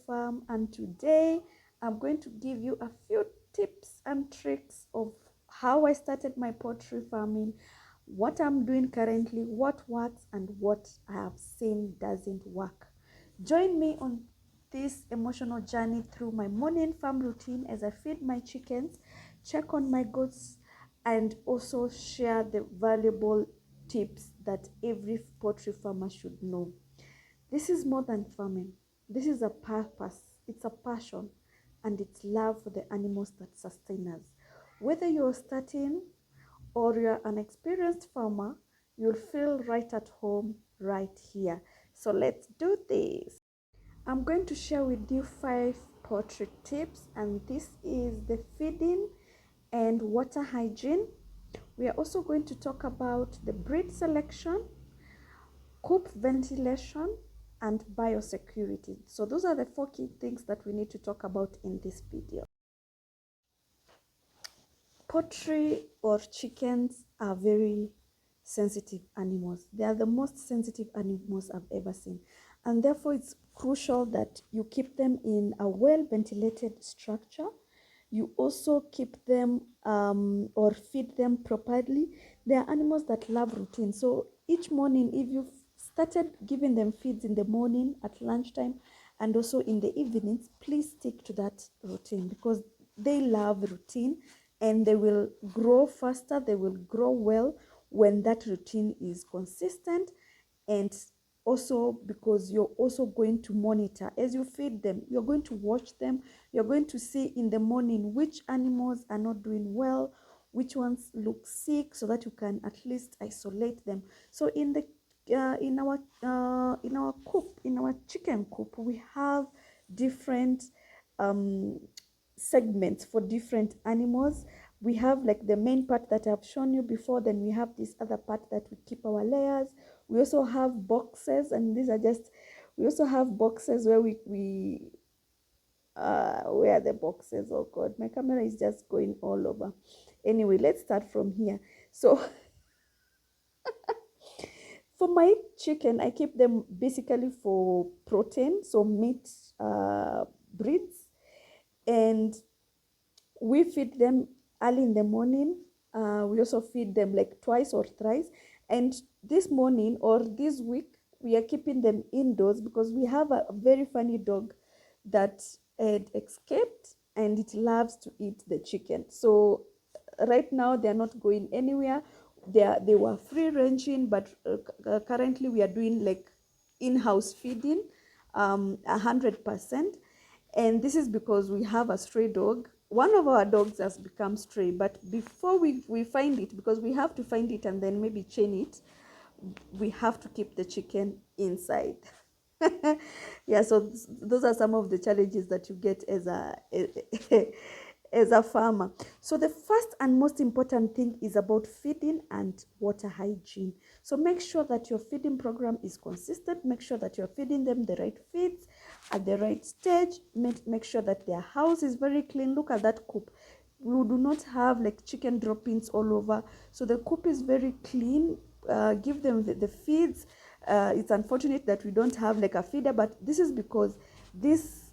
farm, and today I'm going to give you a few tips and tricks of how I started my poultry farming, what I'm doing currently, what works, and what I have seen doesn't work. Join me on this emotional journey through my morning farm routine as I feed my chickens, check on my goats, and also share the valuable tips that every poultry farmer should know. This is more than farming. This is a purpose, it's a passion, and it's love for the animals that sustain us. Whether you're starting or you're an experienced farmer, you'll feel right at home right here. So let's do this. I'm going to share with you 5 poultry tips, and this is the feeding and water hygiene. We are also going to talk about the breed selection, coop ventilation, and biosecurity. So those are the 4 key things that we need to talk about in this video. Poultry or chickens are very sensitive animals. They are the most sensitive animals I've ever seen, and therefore it's crucial that you keep them in a well ventilated structure. You also keep them or feed them properly. They are animals that love routine. So each morning, if you've started giving them feeds in the morning, at lunchtime, and also in the evenings, please stick to that routine because they love routine, and they will grow faster, they will grow well when that routine is consistent. And also because you're also going to monitor as you feed them, you're going to watch them, you're going to see in the morning which animals are not doing well, which ones look sick, so that you can at least isolate them. So in our coop, in our chicken coop, we have different segments for different animals. We have like the main part that I've shown you before, then we have this other part that we keep our layers. We also have boxes, and these are just, we also have boxes where where are the boxes? Oh god, my camera is just going all over. Anyway, let's start from here. So for my chicken, I keep them basically for protein, so meat breeds, and we feed them early in the morning. We also feed them like twice or thrice. And this morning or this week, we are keeping them indoors because we have a very funny dog that had escaped, and it loves to eat the chicken. So right now they're not going anywhere. They were free ranging, but currently we are doing like in-house feeding 100%. And this is because we have a stray dog. One of our dogs has become stray, but before we find it, because we have to find it and then maybe chain it, we have to keep the chicken inside. Yeah, so those are some of the challenges that you get as a as a farmer. So the first and most important thing is about feeding and water hygiene. So make sure that your feeding program is consistent. Make sure that you're feeding them the right feeds at the right stage. Make sure that their house is very clean. Look at that coop. We do not have like chicken droppings all over. So the coop is very clean. Give them the feeds. It's unfortunate that we don't have like a feeder, but this is because these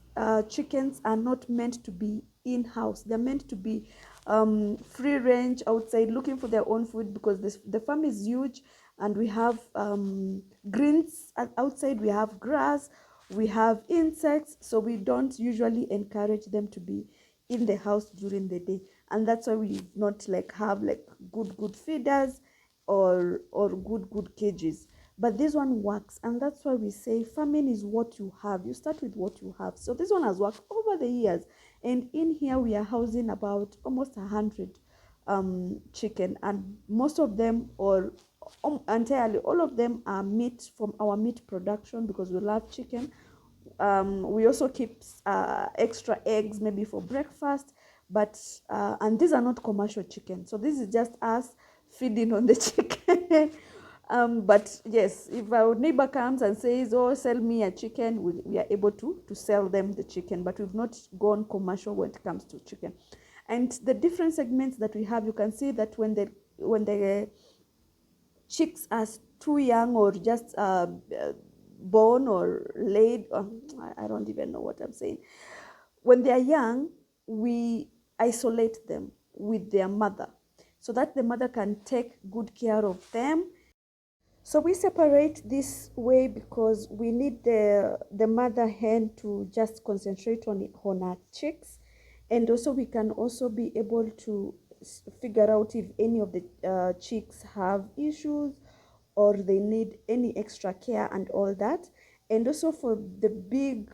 chickens are not meant to be in-house. They're meant to be free range outside looking for their own food, because the farm is huge, and we have greens outside, we have grass, we have insects. So we don't usually encourage them to be in the house during the day, and that's why we not like have like good feeders or good cages. But this one works, and that's why we say farming is what you have. You start with what you have. So this one has worked over the years, and in here we are housing about almost 100 chicken, and most of them, or entirely all of them, are meat from our meat production, because we love chicken. We also keep extra eggs maybe for breakfast, but and these are not commercial chicken, so this is just us feeding on the chicken. But yes, if our neighbor comes and says, oh, sell me a chicken, we are able to sell them the chicken, but we've not gone commercial when it comes to chicken. And the different segments that we have, you can see that when the chicks are too young, or just born or laid, I don't even know what I'm saying. When they are young, we isolate them with their mother so that the mother can take good care of them. So we separate this way because we need the mother hen to just concentrate on her chicks, and also we can also be able to figure out if any of the chicks have issues or they need any extra care and all that. And also for the big,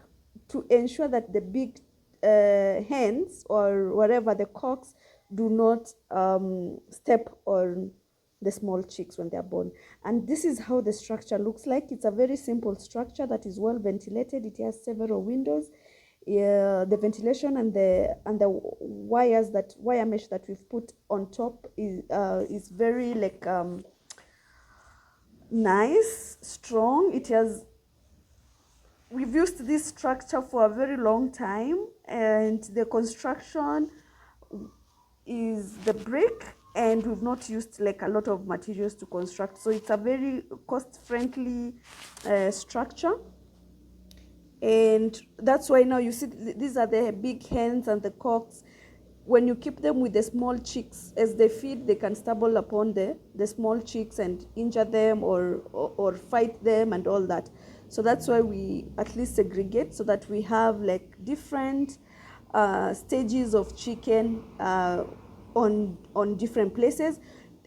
to ensure that the big hens or whatever, the cocks, do not step on the small chicks when they are born. And this is how the structure looks like. It's a very simple structure that is well ventilated. It has several windows. The ventilation and the wires, that wire mesh that we've put on top is very like nice, strong. We've used this structure for a very long time, and the construction is the brick, and we've not used like a lot of materials to construct, so it's a very cost-friendly structure. And that's why now you see these are the big hens and the cocks. When you keep them with the small chicks, as they feed, they can stumble upon the small chicks and injure them or fight them and all that. So that's why we at least segregate, so that we have like different stages of chicken on different places.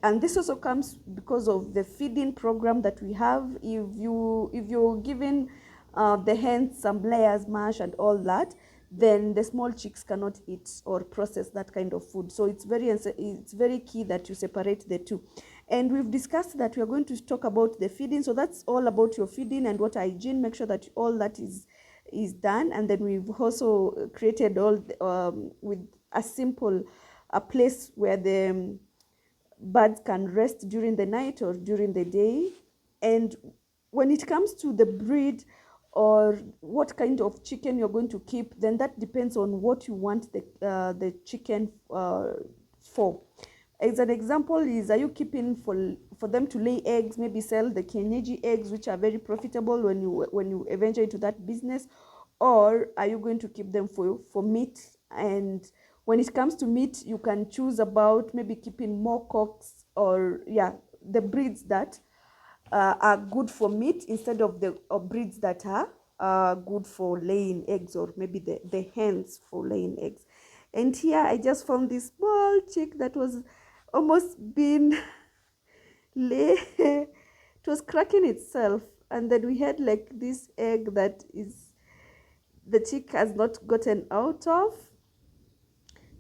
And this also comes because of the feeding program that we have. If you're giving the hens some layers mash and all that, then the small chicks cannot eat or process that kind of food. So it's very key that you separate the two. And we've discussed that we are going to talk about the feeding. So that's all about your feeding and water hygiene. Make sure that all that is done. And then we've also created all with a simple a place where the birds can rest during the night or during the day. And when it comes to the breed or what kind of chicken you're going to keep, then that depends on what you want the chicken for. As an example is, are you keeping for them to lay eggs, maybe sell the kienyeji eggs, which are very profitable when you venture into that business, or are you going to keep them for meat? And when it comes to meat, you can choose about maybe keeping more cocks, or the breeds that are good for meat instead of the breeds that are good for laying eggs, or maybe the hens for laying eggs. And here I just found this small chick that was almost been lay. It was cracking itself, and then we had like this egg that is the chick has not gotten out of.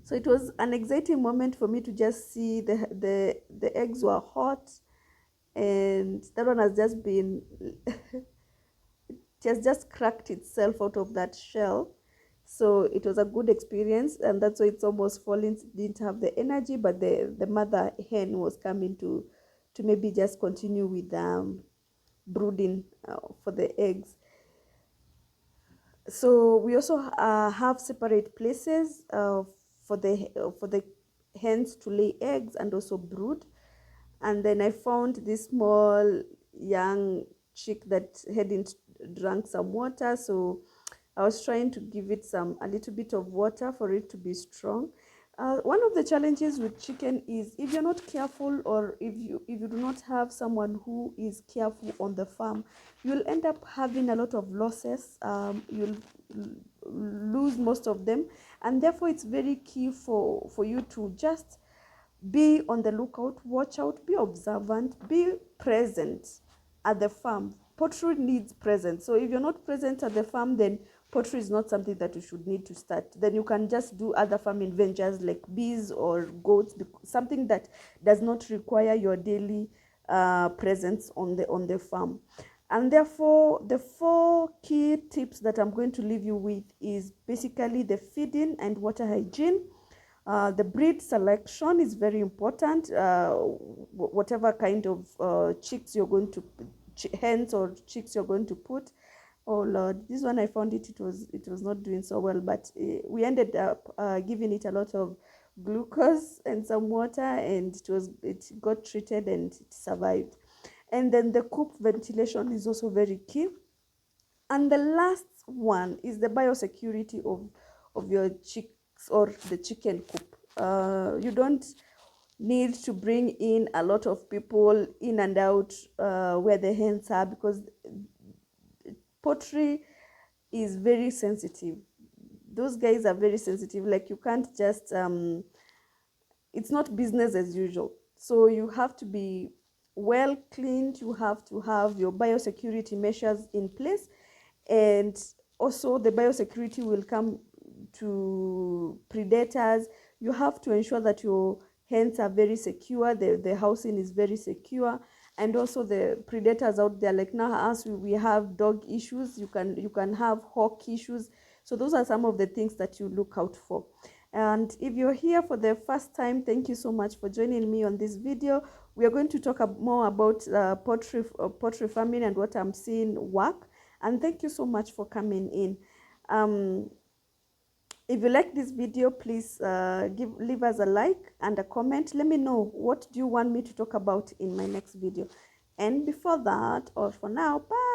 So it was an exciting moment for me to just see the eggs were hot, and that one has just been it has just cracked itself out of that shell. So it was a good experience, and that's why it's almost falling. It didn't have the energy, but the mother hen was coming to maybe just continue with brooding for the eggs. So we also have separate places for the hens to lay eggs and also brood. And then I found this small young chick that hadn't drank some water, so I was trying to give it a little bit of water for it to be strong. One of the challenges with chicken is, if you're not careful, or if you do not have someone who is careful on the farm, you'll end up having a lot of losses. You'll lose most of them, and therefore it's very key for you to just be on the lookout, watch out, be observant, be present at the farm. Poultry needs presence. So if you're not present at the farm, then poultry is not something that you should need to start. Then you can just do other farming ventures like bees or goats, something that does not require your daily presence on the farm. And therefore, the 4 key tips that I'm going to leave you with is basically the feeding and water hygiene. The breed selection is very important. Whatever kind of chicks you're going to, hens or chicks you're going to put. Oh Lord, this one I found it was not doing so well, but we ended up giving it a lot of glucose and some water, and it got treated and it survived. And then the coop ventilation is also very key. And the last one is the biosecurity of your chicks or the chicken coop. You don't need to bring in a lot of people in and out where the hens are, because poultry is very sensitive. Those guys are very sensitive. Like, you can't just it's not business as usual. So you have to be well cleaned, you have to have your biosecurity measures in place, and also the biosecurity will come to predators. You have to ensure that your hens are very secure, the housing is very secure, and also the predators out there, like now as we have dog issues, you can have hawk issues. So those are some of the things that you look out for. And if you're here for the first time, thank you so much for joining me on this video. We are going to talk more about poultry farming and what I'm seeing work. And thank you so much for coming in. If you like this video, please leave us a like and a comment. Let me know, what do you want me to talk about in my next video. And before that, or for now, bye.